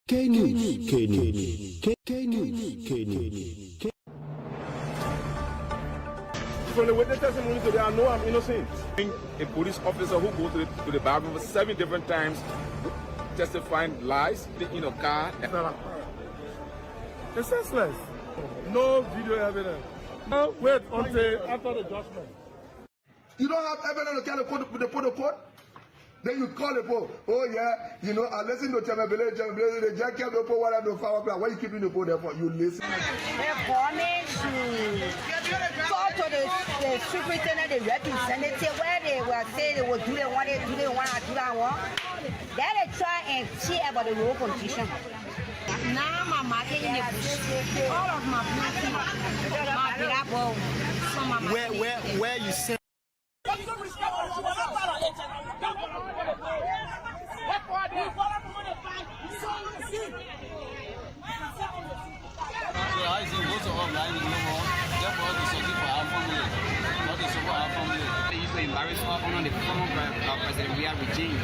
K News, K News, K News, K News. From the witness testimony today, I know I'm innocent. A police officer who goes to the bathroom 7 different times, testifying lies, taking a car. It's senseless. No video evidence. No, wait until after the judgment. You don't have evidence to carry the protocol? Then you call the poll. Oh yeah, you know, I listen to Chamberlain, the jack kept the poll while I do power plant. Why you keeping the poll there for? You listen. They call me to talk to the superintendent, the representative, where they will say they will do they want it, do they want to do that one. Then they try and see about the road condition. Now my market in the bush, all of my beauty, my black bone, some of my Where you say? Under the former President Ria regime,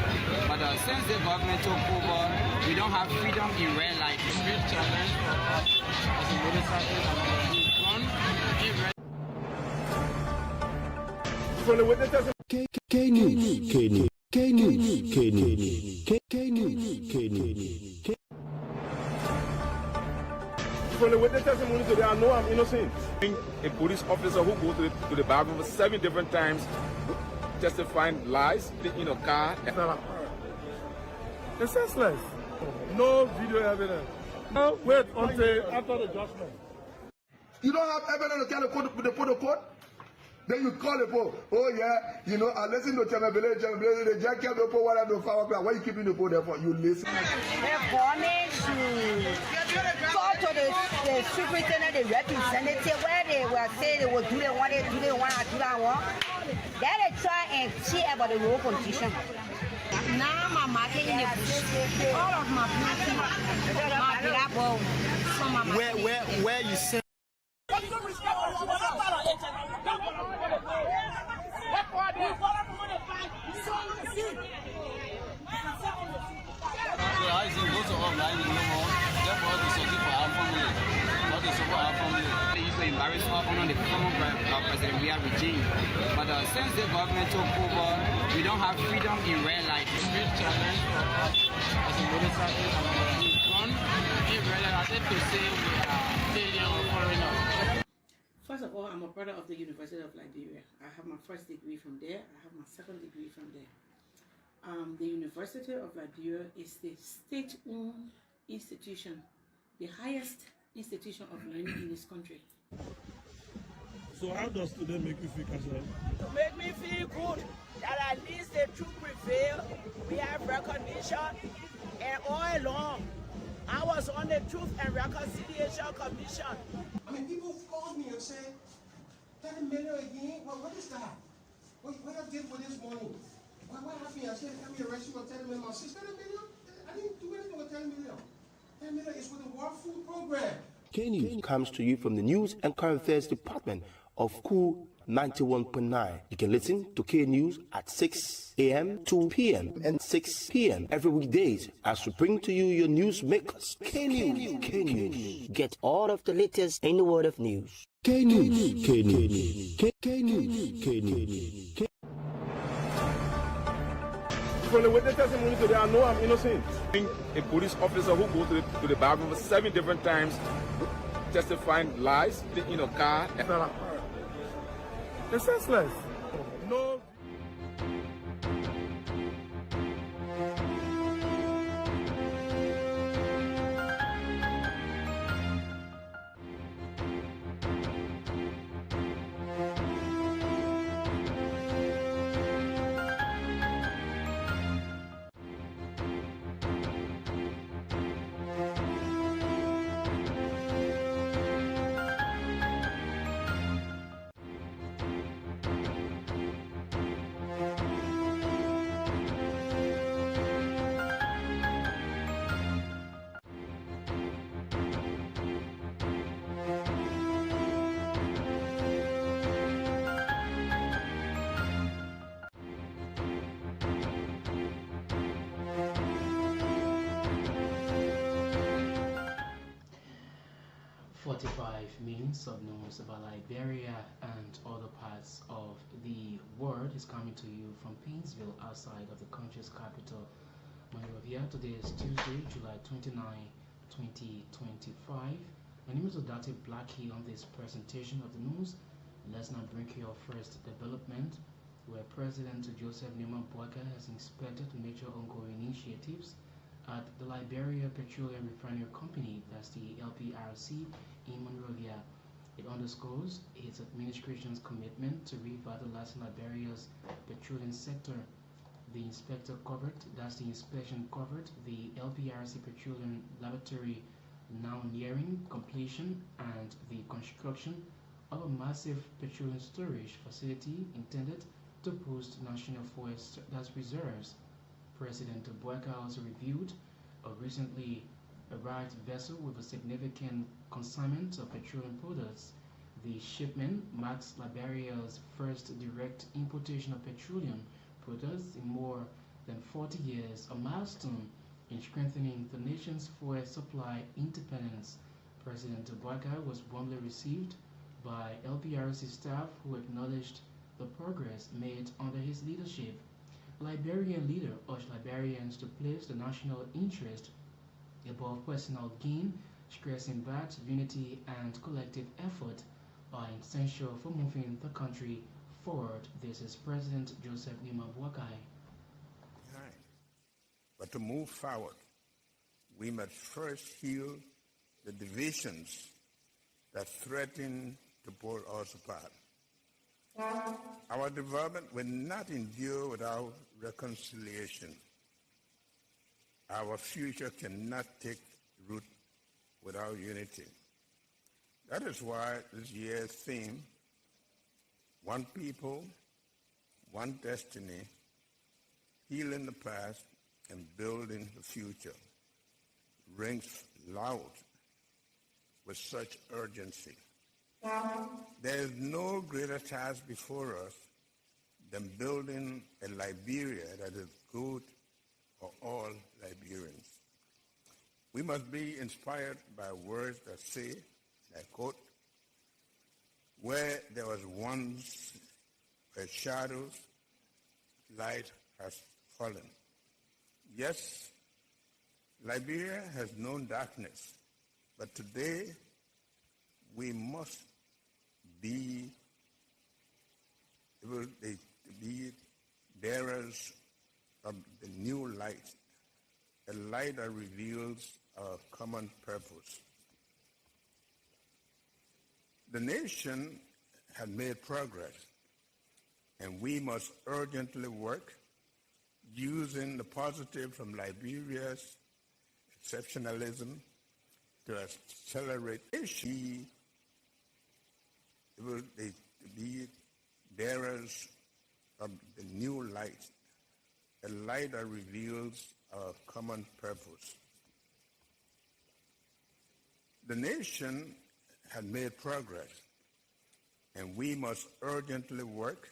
but since the government took over, we don't have freedom in real life. It's a great challenge for us as a motorcyclist and From the witness testimony. K News, K News, K News, K News, K News, K News. From the witness testimony today, I know I'm innocent. A police officer who goes to the bathroom 7 different times, testifying lies, taking a car. It's senseless. No video evidence. No, wait until after the judgment. You don't have evidence to carry the protocol? Then you call the poll. Oh yeah, you know, I listen to Chamberlain, the jack kept the poll while I do power plant. Why you keeping the poll there for? You listen. they call me to talk to the superintendent, the representative, where they will say they will do they want it, do they want to do that one. Then they try and see about the road condition. Now my market in the bush, all of my beauty, my black bone, some of my Where you say? Under the former President Ria regime, but since the government took over, we don't have freedom in real life. It's a great challenge for us as a motorcyclist and in real life. I said to say we are failure or foreigner. First of all, I'm a product of the University of Liberia. I have my first degree from there. I have my second degree from there. The University of Liberia is the state-owned institution, the highest institution of learning in this country. So how does today make you feel, Kassan? To make me feel good that at least the truth prevail. We have recognition, and all along, I was on the Truth and Reconciliation Commission. I mean, people call me and say, $10 million again? Well, what is that? What I did with this money? What happened? I said, let me arrest you for $10 million. My sister, $10 million? I didn't do anything with $10 million. $10 million is with the World Food Program. K News comes to you from the News and Current Affairs Department of Cool 91.9. You can listen to K News at 6 a.m., 2 p.m., and 6 p.m. every weekdays as we bring to you your news makers. K News, K News. Get all of the latest in the world of news. K News, K News, K News, K News. From the witness testimony today, I know I'm innocent. A police officer who goes to the bathroom 7 different times, testifying lies, taking a car. It's senseless. No. 45 minutes of news about Liberia and other parts of the world is coming to you from Painesville, outside of the country's capital, Monrovia. Today is Tuesday, July 29, 2025. My name is Odate Blackie. On this presentation of the news, let's now bring you our first development, where President Joseph Numa Boakai has inspected major ongoing initiatives at the Liberia Petroleum Refinery Company, that's the LPRC, in Monrovia. It underscores its administration's commitment to revitalizing Liberia's petroleum sector. The inspection covered the LPRC Petroleum Laboratory, now nearing completion, and the construction of a massive petroleum storage facility intended to boost national forest reserves. President Boakai also reviewed a recently arrived vessel with a significant consignment of petroleum products. The shipment marks Liberia's first direct importation of petroleum products in more than 40 years, a milestone in strengthening the nation's forest supply independence. President Boakai was warmly received by LPRC staff, who acknowledged the progress made under his leadership. Liberian leader urged Liberians to place the national interest above personal gain, stressing that unity and collective effort are essential for moving the country forward. This is President Joseph Numa Boakai. But to move forward, we must first heal the divisions that threaten to pull us apart. Our development will not endure without reconciliation. Our future cannot take root without unity. That is why this year's theme, One People, One Destiny, Healing the Past and Building the Future, rings loud with such urgency. There is no greater task before us than building a Liberia that is good for all Liberians. We must be inspired by words that say, I quote, "Where there was once a shadow, light has fallen." Yes, Liberia has known darkness, but today we must be able to be bearers of the new light, a light that reveals our common purpose. The nation has made progress, and we must urgently work using the positive from Liberia's exceptionalism to accelerate be able to be bearers of the new light, a light that reveals our common purpose. The nation has made progress, and we must urgently work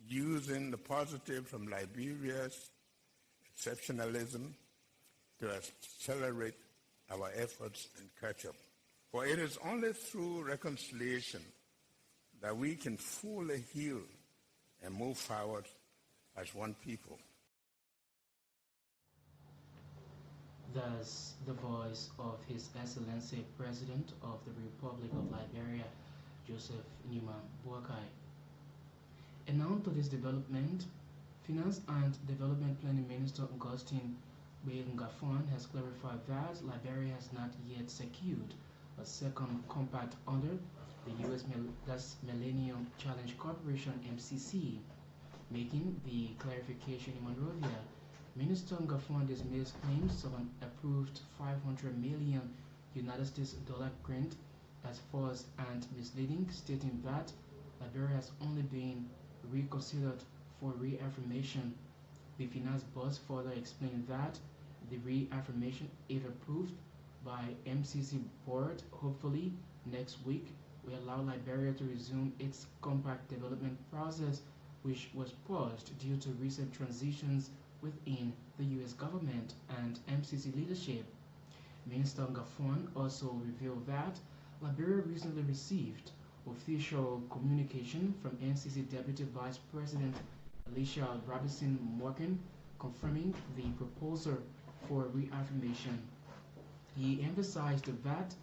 using the positive from Liberia's exceptionalism to accelerate our efforts and catch up. For it is only through reconciliation that we can fully heal and move forward as one people. Thus, the voice of His Excellency President of the Republic of Liberia, Joseph Numa Boakai. And now to this development, Finance and Development Planning Minister Augustine Ngafwan has clarified that Liberia has not yet secured a second compact under the U.S. Millennium Challenge Corporation, MCC. Making the clarification in Monrovia, Minister Ngafwan dismissed claims of an approved $500 million United States grant as false and misleading, stating that Liberia has only been reconsidered for reaffirmation. The finance boss further explained that the reaffirmation, if approved by MCC board, hopefully next week, will allow Liberia to resume its compact development process, which was paused due to recent transitions within the U.S. government and MCC leadership. Minister Ngafwan also revealed that Liberia recently received official communication from NCC Deputy Vice President Alicia Robinson Morgan confirming the proposal for reaffirmation. He emphasized that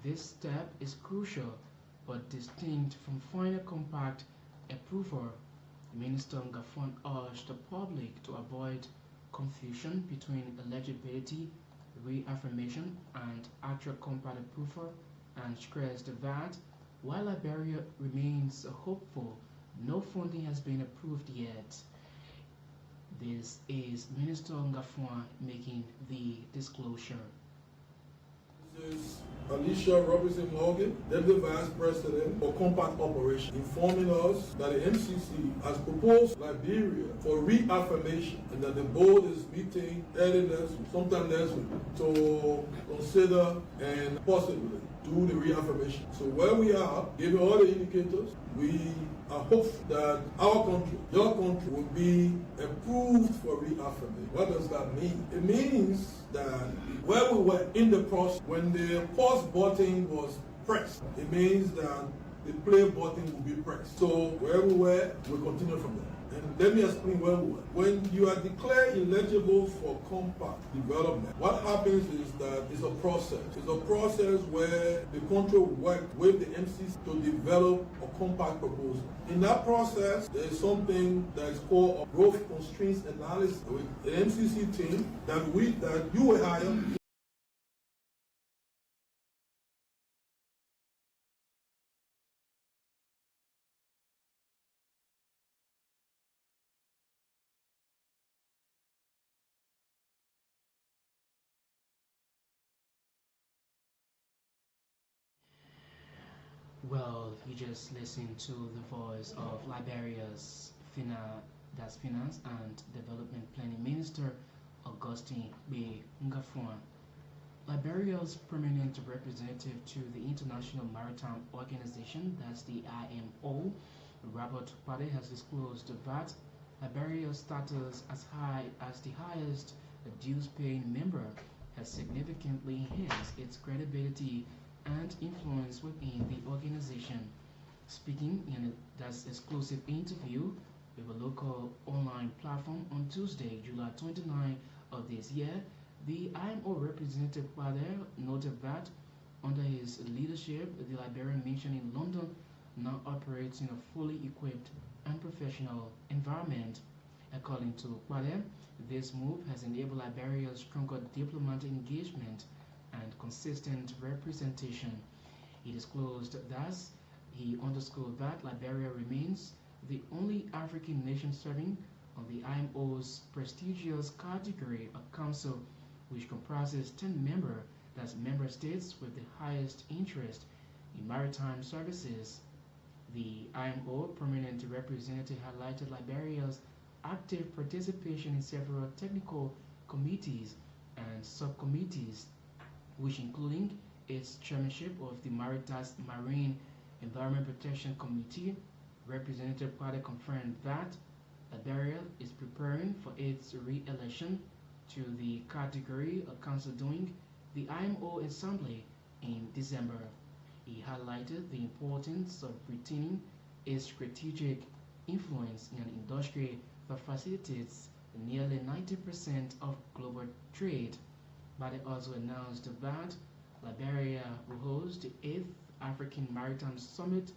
this step is crucial but distinct from final compact approval. Minister Ngafon urged the public to avoid confusion between eligibility, reaffirmation, and actual compact approval, and stressed that while Liberia remains hopeful, no funding has been approved yet. This is Minister Ngafon making the disclosure. This is Alicia Robinson Morgan, Deputy Vice President for Compact Operation, informing us that the MCC has proposed Liberia for reaffirmation and that the board is meeting early next week, sometime next week, to consider and possibly do the reaffirmation. So where we are, given all the indicators, we are hopeful that our country, your country, will be approved for reaffirmation. What does that mean? It means that where we were in the process, when the pause button was pressed, it means that the play button will be pressed. So where we were, we'll continue from there. And let me explain where we were. When you are declared eligible for compact development, what happens is that it's a process. It's a process where the country will work with the MCC to develop a compact proposal. In that process, there is something that is called a growth constraints analysis with the MCC team that you will hire. Well, you just listened to the voice of Liberia's Finance and Development Planning Minister, Augustine B. Ngafon. Liberia's permanent representative to the International Maritime Organization, that's the IMO, Robert Pade, has disclosed that Liberia's status as the highest dues-paying member has significantly enhanced its credibility and influence within the organization. Speaking in that exclusive interview with a local online platform on Tuesday, July 29 of this year, the IMO representative Pade noted that under his leadership, the Liberian mission in London now operates in a fully equipped and professional environment. According to Pade, this move has enabled Liberia's stronger diplomatic engagement and consistent representation. He disclosed thus, he underscored that Liberia remains the only African nation serving on the IMO's prestigious category, a council which comprises 10 member states with the highest interest in maritime services. The IMO permanent representative highlighted Liberia's active participation in several technical committees and subcommittees, which including its chairmanship of the Marine Environment Protection Committee. Representative Pade confirmed that Liberia is preparing for its re-election to the category, a council during the IMO Assembly in December. He highlighted the importance of retaining its strategic influence in an industry that facilitates nearly 90% of global trade. But it also announced that Liberia will host the 8th African Maritime Summit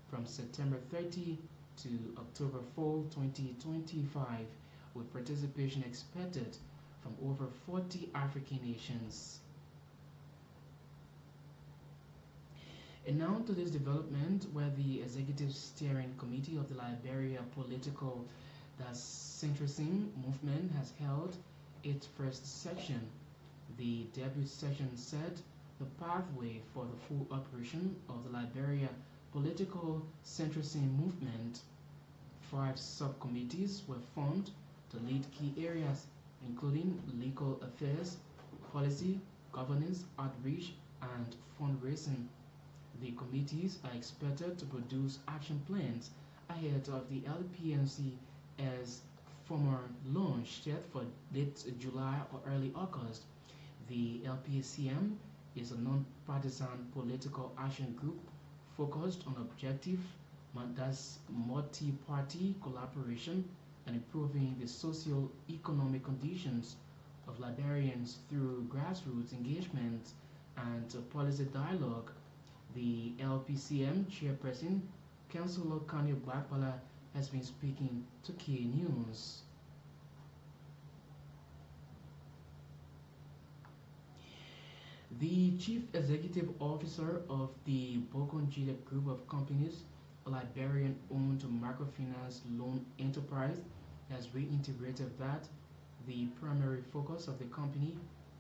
from September 30 to October 4, 2025, with participation expected from over 40 African nations. And now to this development, where the Executive Steering Committee of the Liberia Political Centrism Movement has held its first session. The debut session set the pathway for the full operation of the Liberia Political Centrism Movement. 5 subcommittees were formed to lead key areas, including legal affairs, policy, governance, outreach, and fundraising. The committees are expected to produce action plans ahead of the LPNC's formal launch set for late July or early August. The LPCM is a non-partisan political action group focused on objective, that's multi-party collaboration and improving the socio-economic conditions of Liberians through grassroots engagement and policy dialogue. The LPCM chairperson, Councillor Kanye Bakpala, has been speaking to K News. The Chief Executive Officer of the Bokongile Group of Companies, a Liberian-owned microfinance loan enterprise, has reiterated that the primary focus of the company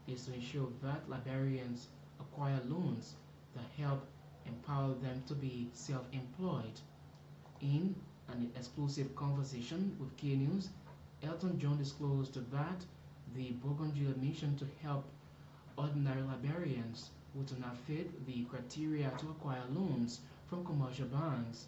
is to ensure that Liberians acquire loans that help empower them to be self-employed. In an exclusive conversation with K News, Elton John disclosed that the Bokongile mission to help ordinary Liberians who do not fit the criteria to acquire loans from commercial banks.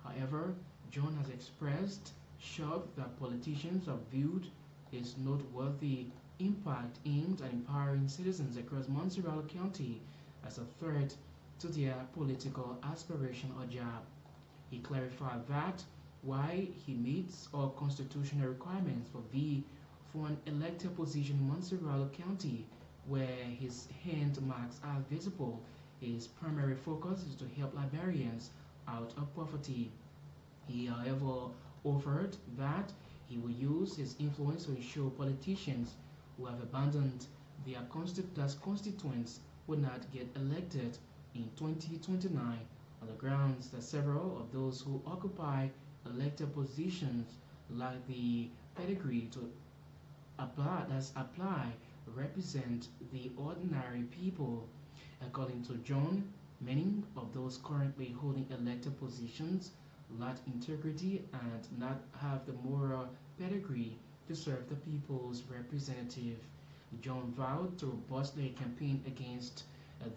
However, John has expressed shock that politicians have viewed his noteworthy impact aimed at empowering citizens across Montserrat County as a threat to their political aspiration or job. He clarified that while he meets all constitutional requirements for an elected position in Montserrat County, where his hand marks are visible, his primary focus is to help Liberians out of poverty. He, however, offered that he will use his influence to ensure politicians who have abandoned their constituents will not get elected in 2029 on the grounds that several of those who occupy elected positions lack the pedigree to apply represent the ordinary people. According to John, many of those currently holding elected positions lack integrity and not have the moral pedigree to serve the people's representative. John vowed to robustly campaign against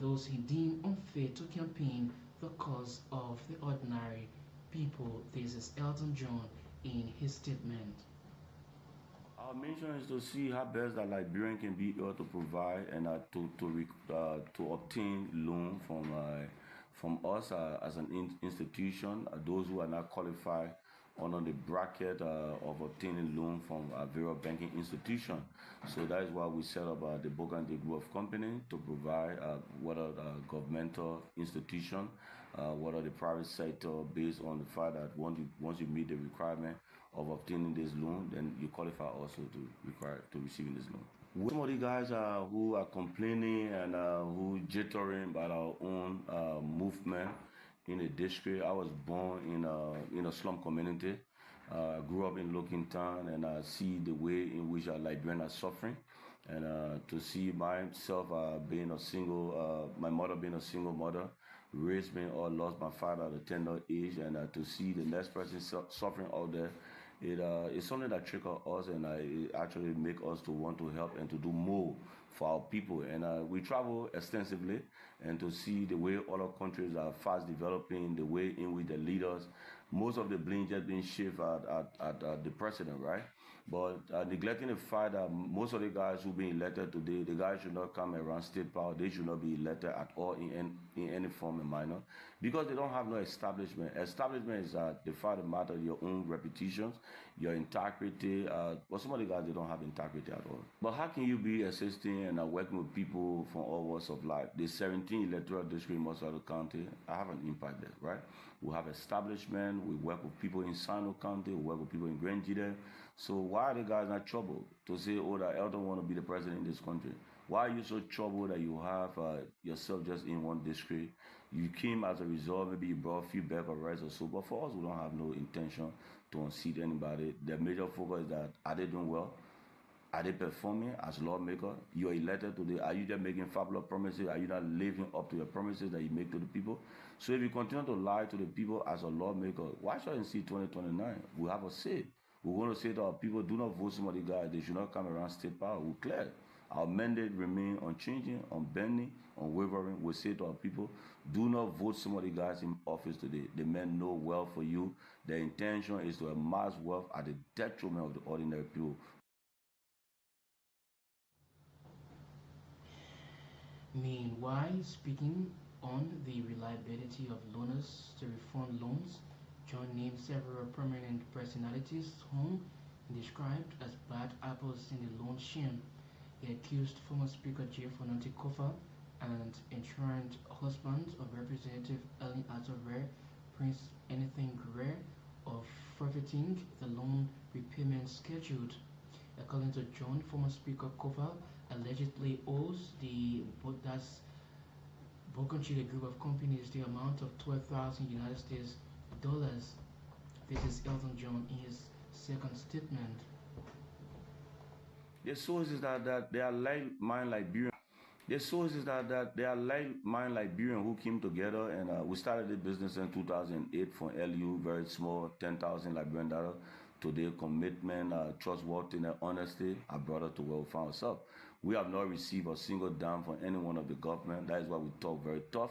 those he deemed unfit to campaign the cause of the ordinary people. This is Elton John in his statement. Our mission is to see how best that Liberian can be able to provide and to obtain loan from us as an institution, those who are not qualified under the bracket of obtaining loan from various banking institutions. So that is why we set up the Bokongile Group of Company to provide whether governmental institution, whether the private sector, based on the fact that once you meet the requirement of obtaining this loan, then you qualify also to receiving this loan. Some of the guys who are complaining and who jittering about our own movement in the district. I was born in a slum community. I grew up in Lokintown, and I see the way in which our Liberians are suffering. And to see myself being a single, my mother being a single mother, raised me or lost my father at a tender age, and to see the next person suffering out there, it's something that triggers us, and it actually makes us to want to help and to do more for our people. And we travel extensively, and to see the way other countries are fast developing, the way in which the leaders, most of the blame just being shifted at the president, right? But neglecting the fact that most of the guys who being elected today, the guys should not come around state power. They should not be elected at all in any form and manner, because they don't have no establishment. Establishment is the fact of the matter, your own reputations, your integrity. But some of the guys, they don't have integrity at all. But how can you be assisting and working with people from all walks of life? The 17 electoral district in Montserrat County, I have an impact there, right? We have establishment. We work with people in Sano County. We work with people in Grand Gide. So why are the guys not troubled to say, oh, that Elton want to be the president in this country? Why are you so troubled that you have yourself just in one district? You came as a result, maybe you brought a few back or rights or so, but for us, we don't have no intention to unseat anybody. The major focus is that, are they doing well? Are they performing as lawmaker? You are elected today. Are you just making fabulous promises? Are you not living up to your promises that you make to the people? So if you continue to lie to the people as a lawmaker, why shouldn't see 2029? We have a say. We're going to say to our people, do not vote some of the guys. They should not come around state power. We're clear. Our mandate remain unchanging, unbending, unwavering. We say to our people, do not vote some of the guys in office today. They meant no wealth for you. Their intention is to amass wealth at the detriment of the ordinary people. Meanwhile, speaking on the reliability of loaners to refund loans, John named several prominent personalities whom he described as bad apples in the loan chain. He accused former Speaker J. Fonanti Kofa and enshrined husband of Representative Ellen Atterbury, Prince Anything Guerre, of forfeiting the loan repayment scheduled. According to John, former Speaker Kofa allegedly owes the Bokonchile group of companies the amount of 12,000 United States dollars. This is Elton John in his second statement. The source is that they are like-minded Liberians. The source is that they are like-minded Liberians who came together, and we started the business in 2008 from LU, very small, 10,000 Liberian dollars. Today, commitment, trustworthiness, honesty are brought us to where we found ourselves. We have not received a single dime from any one of the government. That is why we talk very tough,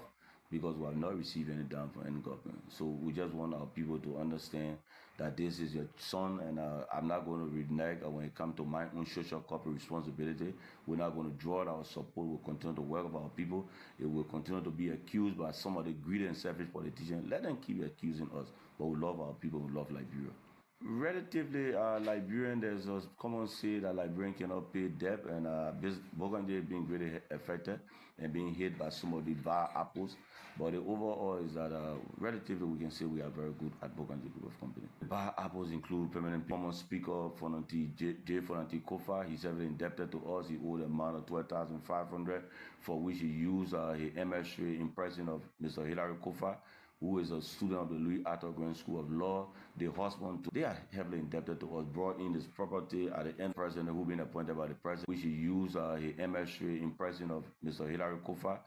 because we have not received any dime from any government. So we just want our people to understand that this is your son, and I'm not going to renege when it comes to my own social corporate responsibility. We're not going to draw out our support. We'll continue to work with our people. It will continue to be accused by some of the greedy and selfish politicians. Let them keep accusing us, but we love our people. We love Liberia. Relatively, Liberian, there's a common say that Liberian cannot pay debt, and Burgundy being greatly affected and being hit by some of the bad apples. But the overall is that relatively we can say we are very good at Burgundy Group of Company. The bad apples include permanent former Speaker J. Fonanti Kofa. He's heavily indebted to us. He owed an amount of $12,500 for which he used his MS3 in person of Mr. Hilary Kofa, who is a student of the Louis Arthur Grant School of Law. The husband, they are heavily indebted to us, brought in this property at the end president who been appointed by the president, which he used his MS3 in person of Mr. Hilary Kofa.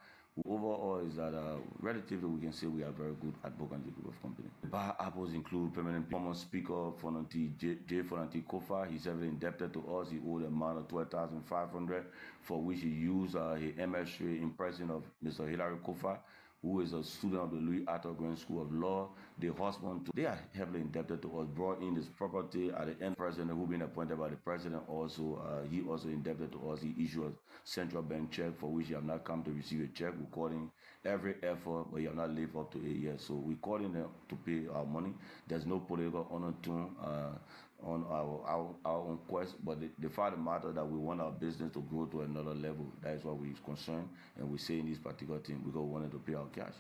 Overall is that relatively we can say we are very good at Burgundy Group of Company. The bad apples include permanent former Speaker J. Fonanti Kofa. He's heavily indebted to us. He owed an amount of $12,500 for which he used his MS3 in person of Mr. Hilary Kofa, who is a student of the Louis Arthur Grant School of Law. The husband, they are heavily indebted to us, brought in this property at the end president who been appointed by the president. Also, he also indebted to us. He issued a central bank check for which he have not come to receive a check. We called him every effort, but he have not lived up to it yet. So we called him to pay our money. There's no political undertone on our own quest, but the fact of the matter that we want our business to grow to another level. That is what we're concerned, and we say in this particular thing because we wanted to pay our cash.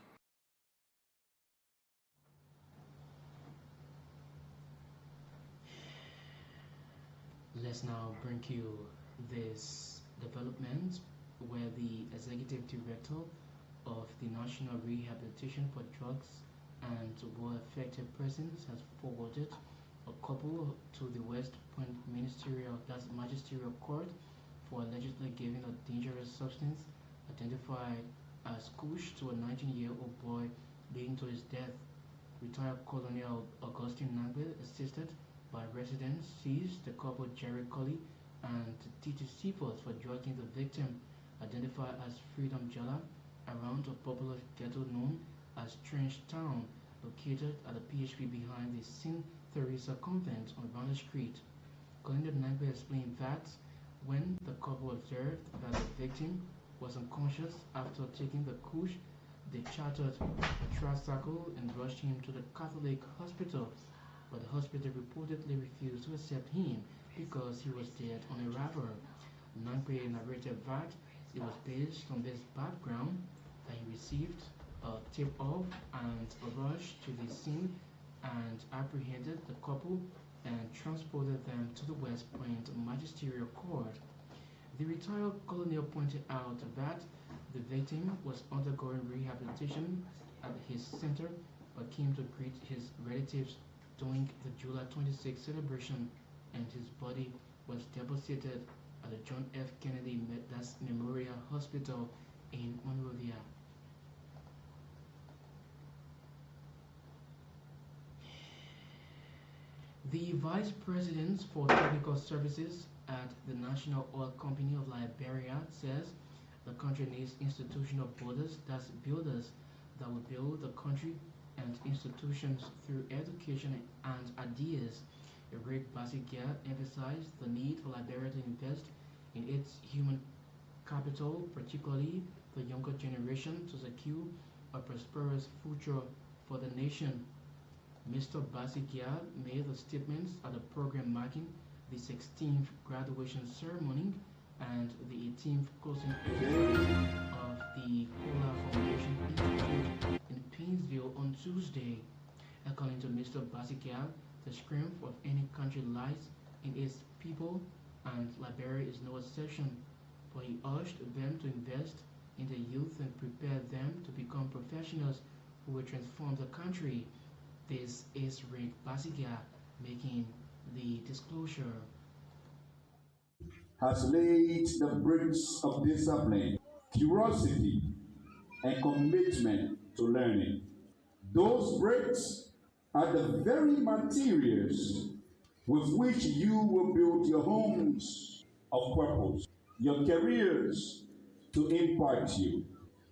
Let's now bring you this development where the executive director of the National Rehabilitation for Drugs and War-Affected Persons has forwarded a couple to the West Point Magisterial Court for allegedly giving a dangerous substance identified as kush to a 19-year-old boy, leading to his death. Retired Colonel Augustine Nangbe, assisted by residents, seized the couple Jerry Colley and Titi Seaforth for drugging the victim, identified as Freedom Jala, around a popular ghetto known as Trench Town, located at the PHP behind the St. Theresa Convent on Valley Street. Colonel Nangbe explained that when the couple observed that the victim was unconscious after taking the kush, they chartered a tricycle and rushed him to the Catholic hospital, but the hospital reportedly refused to accept him because he was dead on arrival. Nangbe narrated that it was based on this background that he received a tip-off and rushed to the scene and apprehended the couple and transported them to the West Point Magisterial Court. The retired colonel pointed out that the victim was undergoing rehabilitation at his center but came to greet his relatives during the July 26 celebration, and his body was deposited at the John F. Kennedy Memorial Hospital in Monrovia. The Vice President for Technical Services at the National Oil Company of Liberia says the country needs institutional builders that will build the country and institutions through education and ideas. Eric Basigia emphasized the need for Liberia to invest in its human capital, particularly the younger generation to secure a prosperous future for the nation. Mr. Basikia made the statements at a program marking the 16th graduation ceremony and the 18th closing of the Kola Foundation Institute in Painesville on Tuesday. According to Mr. Basikia, the strength of any country lies in its people, and Liberia is no exception. But he urged them to invest in the youth and prepare them to become professionals who will transform the country. This is Rick Basikia making the disclosure. Has laid the bricks of discipline, curiosity, and commitment to learning. Those bricks are the very materials with which you will build your homes of purpose, your careers to impart you,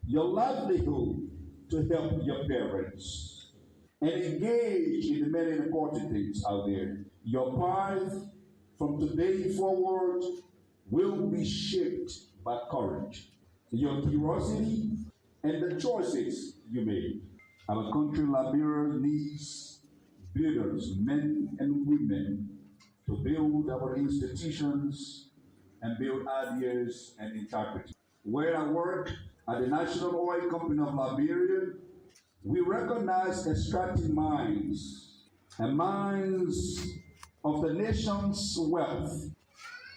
your livelihood to help your parents, and engage in the many important things out there. Your path from today forward will be shaped by courage, your curiosity, and the choices you make. Our country, Liberia, needs builders, men and women, to build our institutions and build ideas and integrity. Where I work at the National Oil Company of Liberia, we recognize extracting mines and mines of the nation's wealth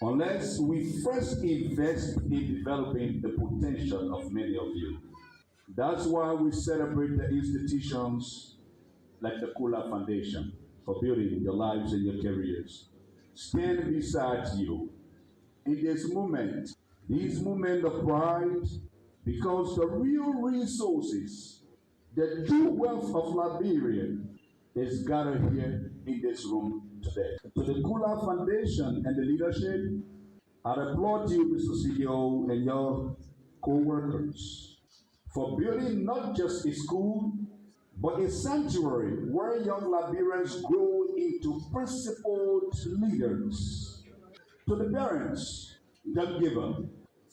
unless we first invest in developing the potential of many of you. That's why we celebrate the institutions like the Kola Foundation for building your lives and your careers. Stand beside you in this moment of pride, because the real resources, the true wealth of Liberia is gathered here in this room today. To the Kola Foundation and the leadership, I applaud you, Mr. CEO, and your co-workers for building not just a school, but a sanctuary where young Liberians grow into principled leaders. To the parents, young giver,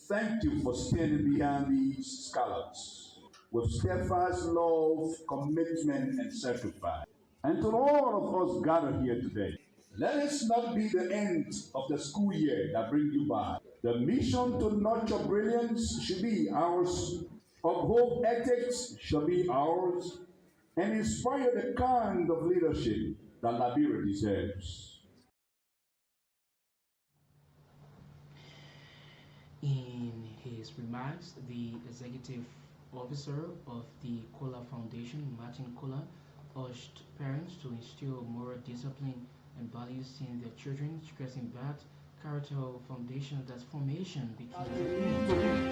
thank you for standing behind these scholars with steadfast love, commitment, and sacrifice. And to all of us gathered here today, let it not be the end of the school year that brings you by. The mission to nurture brilliance should be ours, uphold ethics should be ours, and inspire the kind of leadership that Liberia deserves. In his remarks, the executive officer of the Kola Foundation, Martin Kola, urged parents to instill moral discipline and values in their children, stressing that character foundation that's formation begins with children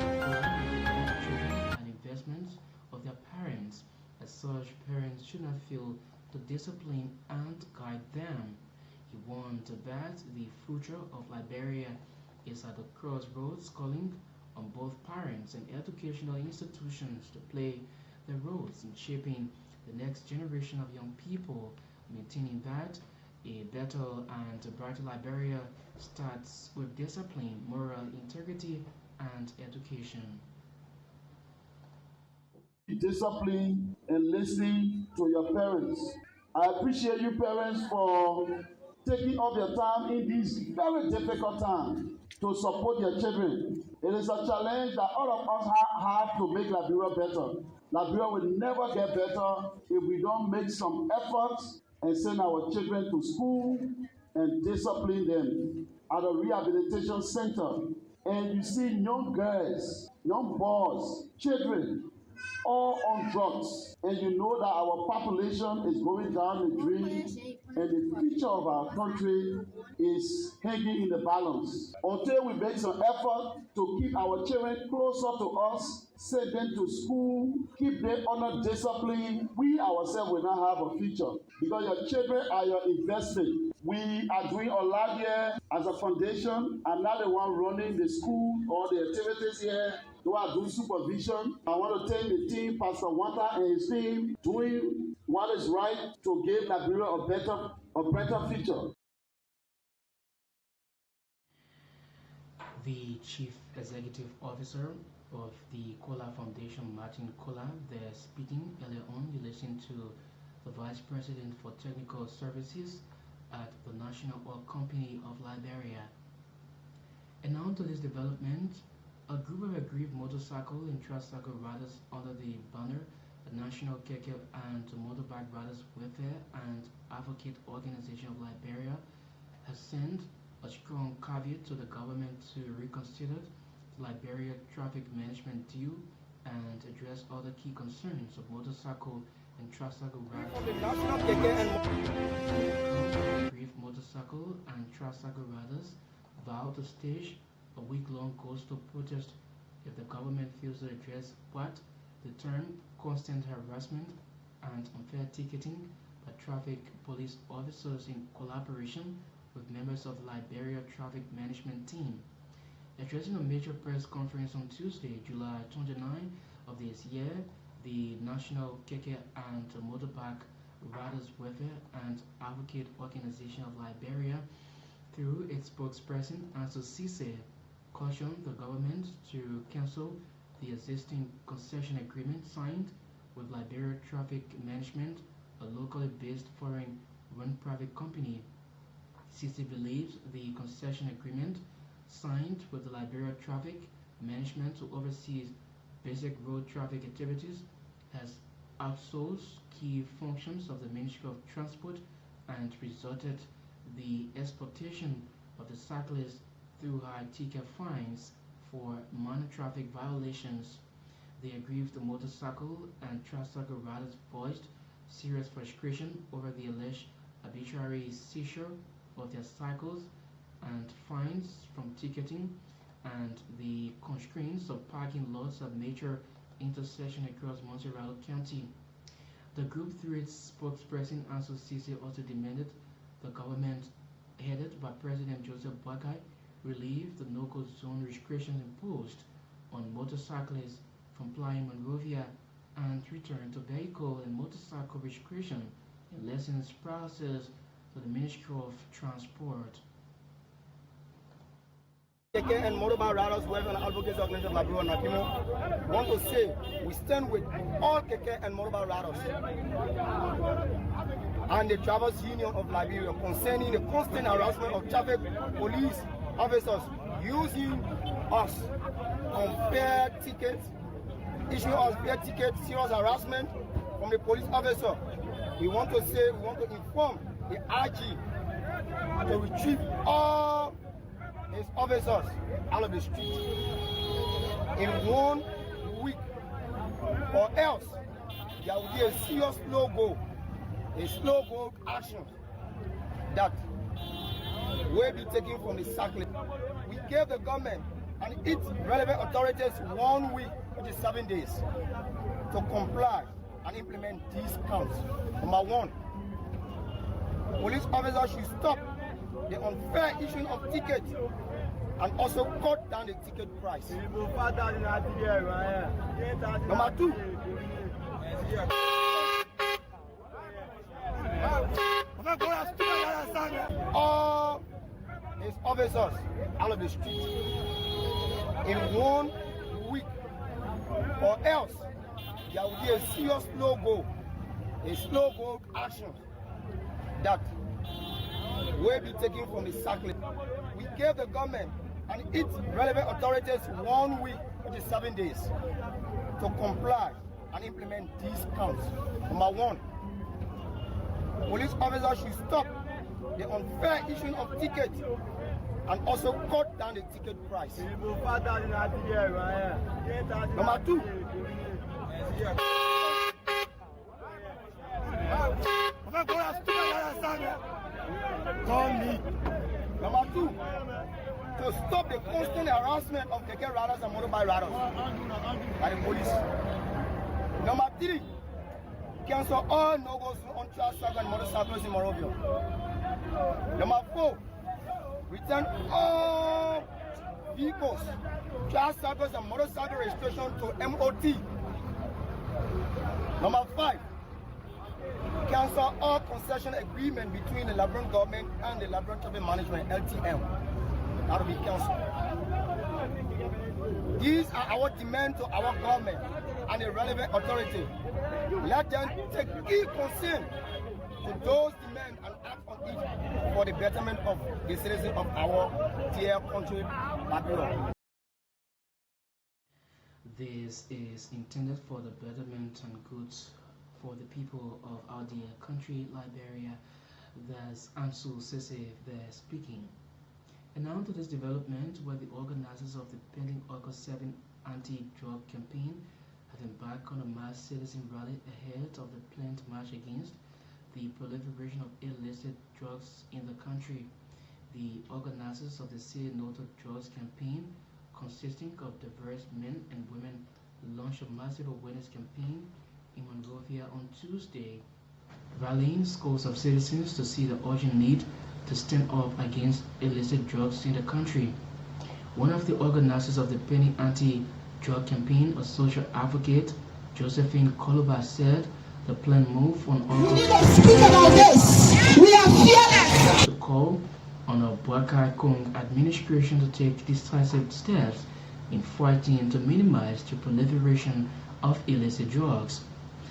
and investments of their parents. As such, parents should not fail to discipline and guide them. He warned that the future of Liberia is at the crossroads, calling on both parents and educational institutions to play their roles in shaping the next generation of young people, maintaining that a better and brighter Liberia starts with discipline, moral integrity, and education. Discipline and listening to your parents. I appreciate you parents for taking up your time in this very difficult time to support your children. It is a challenge that all of us have to make Liberia better. Liberia will never get better if we don't make some efforts and send our children to school and discipline them at a rehabilitation center. And you see young girls, young boys, children, all on drugs, and you know that our population is going down the drain, and the future of our country is hanging in the balance. Until we make some effort to keep our children closer to us, send them to school, keep them under discipline, we ourselves will not have a future, because your children are your investment. We are doing a lot here as a foundation. I'm not the one running the school or the activities here. Who are doing supervision. I want to thank the team, Pastor Wanta and his team, doing what is right to give Liberia a better future. The Chief Executive Officer of the Kola Foundation, Martin Kola, there speaking earlier on. You listened to the Vice President for Technical Services at the National Oil Company of Liberia. And now to this development, a group of aggrieved motorcycle and tricycle riders under the banner the National Keke and Motorbike Riders Welfare and Advocate Organization of Liberia has sent a strong caveat to the government to reconsider the Liberia traffic management deal and address other key concerns of motorcycle and tricycle riders. Aggrieved motorcycle and tricycle riders vowed to stage a week-long coastal protest if the government fails to address what the term constant harassment and unfair ticketing by traffic police officers in collaboration with members of the Liberia Traffic Management Team. Addressing a major press conference on Tuesday, July 29 of this year, the National Keke and Motorbike Riders Welfare and Advocate Organization of Liberia, through its spokesperson, Anso Cisse, cautioned the government to cancel the existing concession agreement signed with Liberia Traffic Management, a locally based foreign-run private company. Cisse believes the concession agreement signed with the Liberia Traffic Management to oversee basic road traffic activities has outsourced key functions of the Ministry of Transport and resulted the exploitation of the cyclists through high ticket fines for minor traffic violations. The aggrieved motorcycle and tricycle riders voiced serious frustration over the alleged arbitrary seizure of their cycles and fines from ticketing and the constraints of parking lots at major intersections across Montserrat County. The group, through its spokesperson Anso Cisse, also demanded the government, headed by President Joseph Boakai, relieve the no-go zone restrictions imposed on motorcyclists from plying Monrovia and return to vehicle and motorcycle restriction and lessons process to the Ministry of Transport. Keke and Motorbike Riders Welfare and Advocates Organization of Liberia Nakimo want to say we stand with all Keke and Motorbike Riders and the Drivers Union of Liberia concerning the constant harassment of traffic police officers using us unfair tickets, issuing us fair tickets, serious harassment from the police officer. We want to inform the IG to retrieve all his officers out of the street in 1 week, or else there will be a serious slow go action that will be taken from the cyclists. We gave the government and its relevant authorities 1 week, which is 7 days, to comply and implement these counts. Number one, police officers should stop the unfair issuing of tickets and also cut down the ticket price. Number two, all his officers out of the street in 1 week, or else there will be a serious slow go action that will be taken from the cyclists. We gave the government and its relevant authorities 1 week, which is 7 days, to comply and implement these counts. Number one, police officers should stop the unfair issuing of tickets and also cut down the ticket price. Number two, Number two, to stop the constant harassment of Keke riders and motorbike riders by the police. Number three, cancel all no-goes on tricycle and motorcycles in Monrovia. Number four, return all vehicles, tricycles and motorcycle registration to MOT. Number five, cancel all concession agreement between the Liberian government and the Liberian Traffic Management, LTM. That will be cancelled. are our demand to our government and the relevant authority. Let them take key concern to those demands and act on it for the betterment of the citizens of our dear country, Liberia. This is intended for the betterment and goods for the people of our dear country, Liberia. That's Ansu Sese there speaking. And now to this development where the organizers of the pending August 7 anti-drug campaign have embarked on a mass citizen rally ahead of the planned march against the proliferation of illicit drugs in the country. The organizers of the Say No to Drugs campaign, consisting of diverse men and women, launched a massive awareness campaign in Monrovia on Tuesday, rallying scores of citizens to see the urgent need to stand up against illicit drugs in the country. One of the organizers of the pending anti-drug campaign, a social advocate, Josephine Koloba, said the planned move on August to call on a Bwaka Kong administration to take decisive steps in fighting to minimize the proliferation of illicit drugs.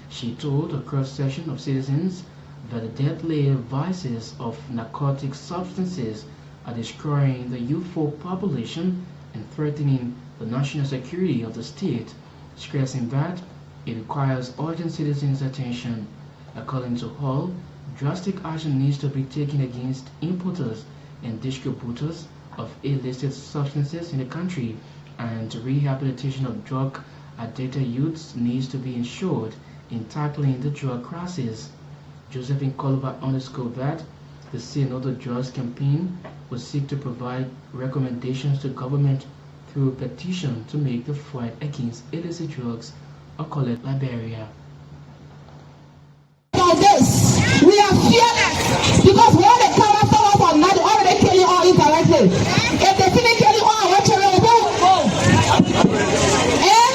She told a cross-section of citizens that the deadly vices of narcotic substances are destroying the youthful population and threatening the national security of the state, stressing that it requires urgent citizens' attention. According to Hall, drastic action needs to be taken against importers and distributors of illicit substances in the country, and rehabilitation of drug-addicted youths needs to be ensured in tackling the drug crisis. Josephine Koloba underscored that the Say No to Drugs campaign will seek to provide recommendations to government through a petition to make the fight against illicit drugs a collect Liberia. We are fearless because when they come after us on night, they already kill you all indirectly. If they didn't kill you all, what children will go? And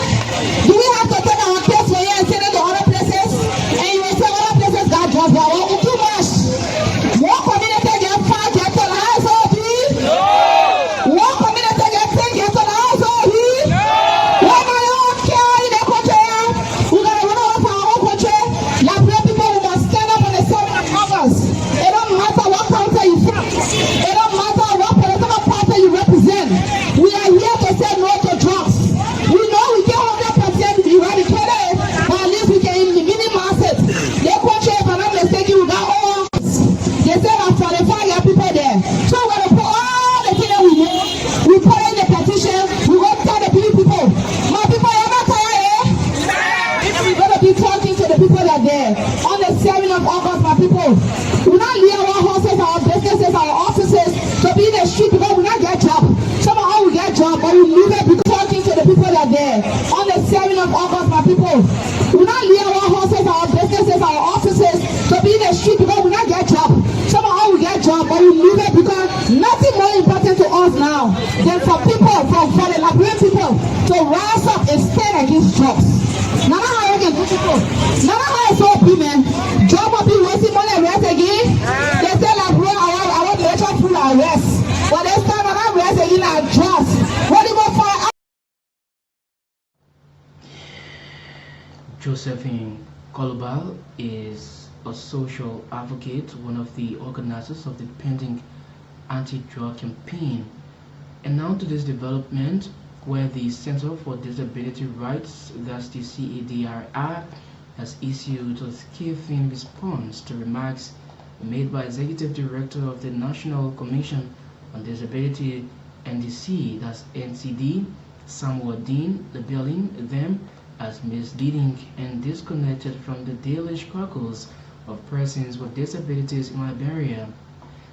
do we have to take our case for you and send it to other places? And you will say other places got drugs, but we're too much. One community get 5 get to the household, no. One community get 10 get to the household, no. One man don't care in the country. We're going to run off our own country. Like people who must stand up on the side of others. It don't matter what country you from. It don't matter what political party you represent. We are here to say no to drugs. We know we can't 100% eradicate it, but at least we can minimize it. The country, if I'm not mistaken, we got all. They say that 45 young people there. So we're going to put all the things that we do. We put in the petition. We go tell the people. My people, you're not tired, eh? We're going to be talking to the people that are there. On the 7th of August, my people. We not leave our houses, our businesses, our offices to be in the street because we not get job. Somehow we get job, but we leave it because talking to the people that are there. On the 7th of August, my people. We not leave our houses, our businesses, our offices to be in the street because we not get job. Somehow we get job, but we leave it because nothing more important to us now than for people, for the Liberian people to rise up and stand against drugs. Now how you can do people. Now how it's all be, man. Job will be wasting money arrest again. They say like, bro, I want to let you full arrest. But this time I don't arrest again like drugs. What do you want for? Josephine Koloba is a social advocate, one of the organizers of the pending anti-drug campaign. And now to this development where the Center for Disability Rights, that's the CADRI, has issued a scathing response to remarks made by Executive Director of the National Commission on Disability, NDC, that's NCD, Samuel Dean, labeling them as misleading and disconnected from the daily struggles of persons with disabilities in Liberia.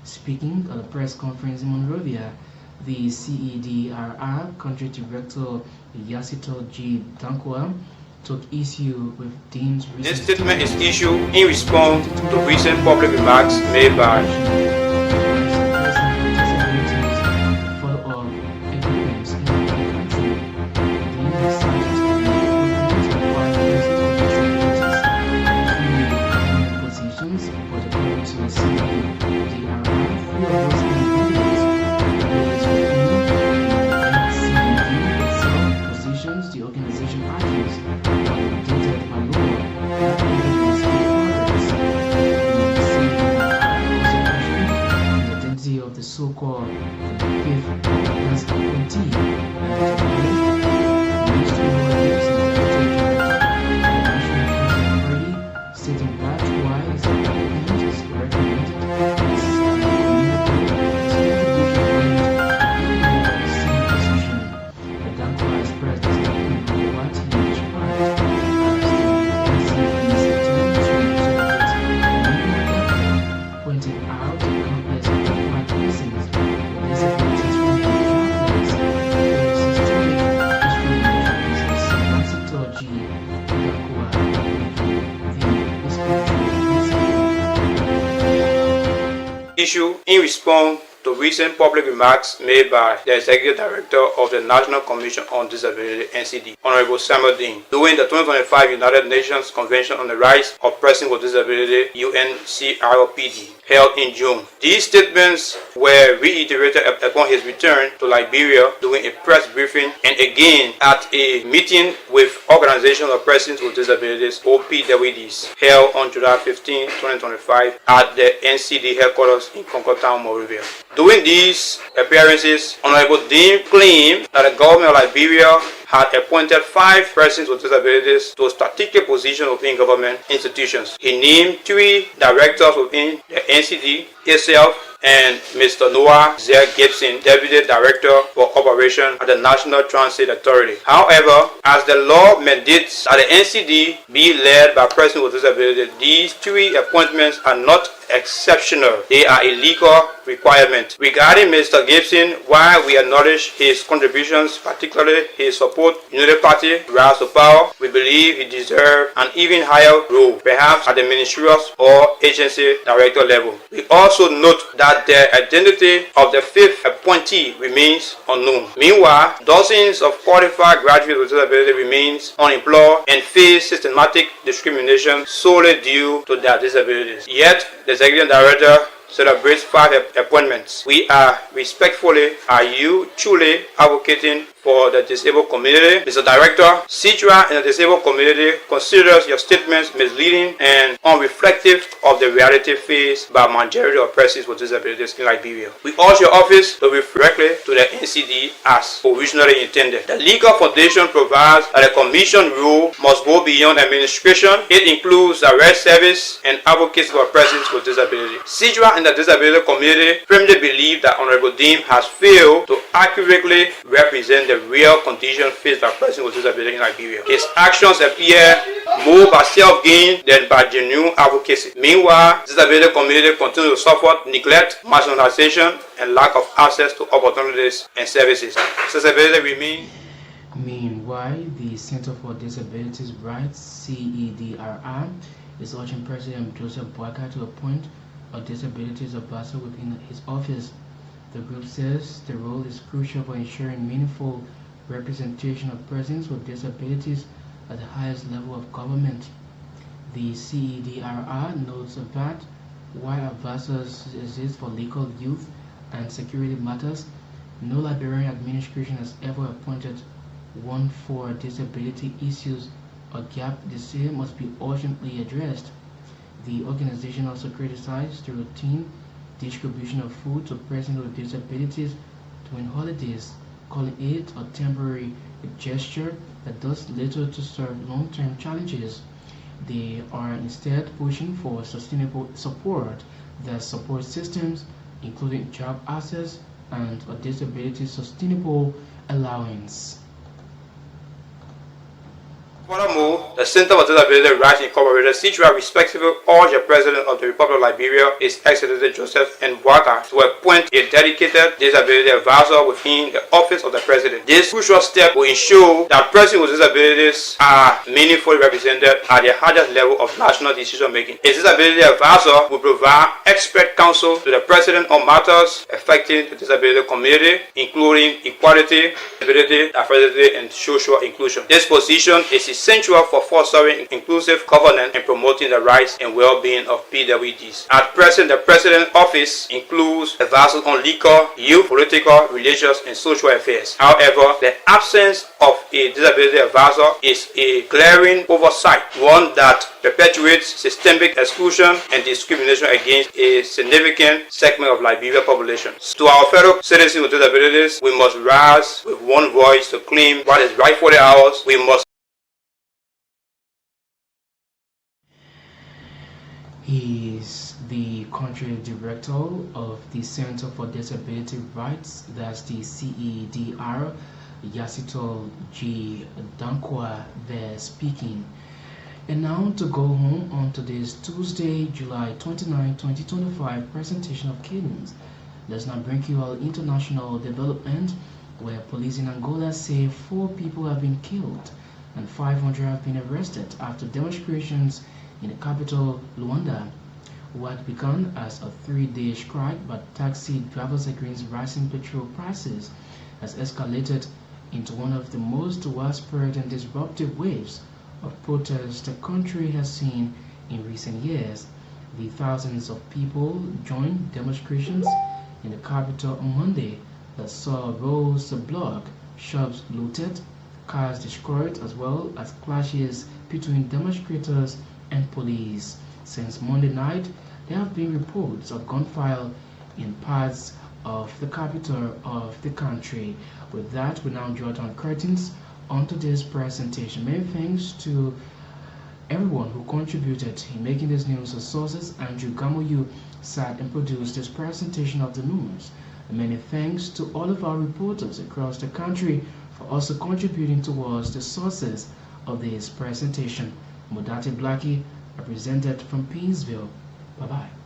Speaking at a press conference in Monrovia, the CADRI Country Director Yasito G. Dankwa took issue with Dean's recent This statement is issued in response to recent public remarks made by issue in response to recent public remarks made by the Executive Director of the National Commission on Disability, NCD, Honorable Samuel Dean, during the 2025 United Nations Convention on the Rights of Persons with Disability, UNCRPD, held in June. These statements were reiterated upon his return to Liberia during a press briefing and again at a meeting with Organization of Persons with Disabilities, OPWDs, held on July 15, 2025 at the NCD headquarters in Concord Town, Monrovia. During these appearances, Honorable Dean claimed that the government of Liberia had appointed 5 persons with disabilities to strategic positions within government institutions. He named 3 directors within the NCD itself and Mr. Noah Zer Gibson, Deputy Director for Operation at the National Transit Authority. However, as the law mandates that the NCD be led by persons with disabilities, these 3 appointments are not exceptional. They are a legal requirement. Regarding Mr. Gibson, while we acknowledge his contributions, particularly his support Unity Party, Rise to Power, we believe he deserves an even higher role, perhaps at the ministerial or agency director level. We also note that the identity of the 5th appointee remains unknown. Meanwhile, dozens of qualified graduates with disability remains unemployed and face systematic discrimination solely due to their disabilities. Yet, the Executive Director celebrates 5 appointments. We are you truly advocating for the disabled community? Mr. Director, CIDRA and the disabled community considers your statements misleading and unreflective of the reality faced by a majority of persons with disabilities in Liberia. We urge your office to refer directly to the NCD as originally intended. The legal foundation provides that the commission rule must go beyond administration. It includes arrest service and advocacy for persons with disabilities. CIDRA and the disability community firmly believe that Honorable Dean has failed to accurately represent the real conditions faced by persons with disability in Liberia. His actions appear more by self-gain than by genuine advocacy. Meanwhile, the disability community continues to suffer neglect, marginalization, and lack of access to opportunities and services. Disability remains. Meanwhile, the Center for Disabilities Rights, CEDRR, is urging President Joseph Boakai to appoint a disabilities advisor within his office. The group says the role is crucial for ensuring meaningful representation of persons with disabilities at the highest level of government. The CEDRR notes that while advisors exist for legal, youth, and security matters, no Liberian administration has ever appointed one for disability issues, a gap the same must be urgently addressed. The organization also criticized the routine distribution of food to persons with disabilities during holidays, calling it a temporary gesture that does little to serve long-term challenges. They are instead pushing for sustainable support that supports systems, including job access and a disability sustainable allowance. Furthermore, the Center for Disability Rights Incorporated, CIDRA, respectively urge the President of the Republic of Liberia, His Excellency Joseph N. Boakai, to appoint a dedicated disability advisor within the office of the President. This crucial step will ensure that persons with disabilities are meaningfully represented at the highest level of national decision making. A disability advisor will provide expert counsel to the President on matters affecting the disability community, including equality, disability, diversity, and social inclusion. This position is essential for fostering inclusive governance and promoting the rights and well-being of PWDs. At present, the President's office includes advisors on legal, youth, political, religious, and social affairs. However, the absence of a disability advisor is a glaring oversight, one that perpetuates systemic exclusion and discrimination against a significant segment of Liberian population. To our fellow citizens with disabilities, we must rise with one voice to claim what is rightfully ours. We must. He is the country director of the Center for Disability Rights, that's the CEDR, Yasito G. Dankwa there speaking. And now to go home on today's Tuesday, July 29, 2025 presentation of Cadence. Let's now bring you all international development where police in Angola say 4 people have been killed and 500 have been arrested after demonstrations in the capital, Luanda. what began as a 3-day strike by taxi drivers against rising petrol prices has escalated into one of the most widespread and disruptive waves of protest the country has seen in recent years. The thousands of people joined demonstrations in the capital on Monday that saw roads blocked, shops looted, cars destroyed, as well as clashes between demonstrators and police. Since Monday night, there have been reports of gunfire in parts of the capital of the country. With that, we now draw down curtains on today's presentation. Many thanks to everyone who contributed in making this news. As sources, Andrew Gamoyu sat and produced this presentation of the news. And many thanks to all of our reporters across the country for also contributing towards the sources of this presentation. Modati Blackie, represented from Painesville. Bye-bye.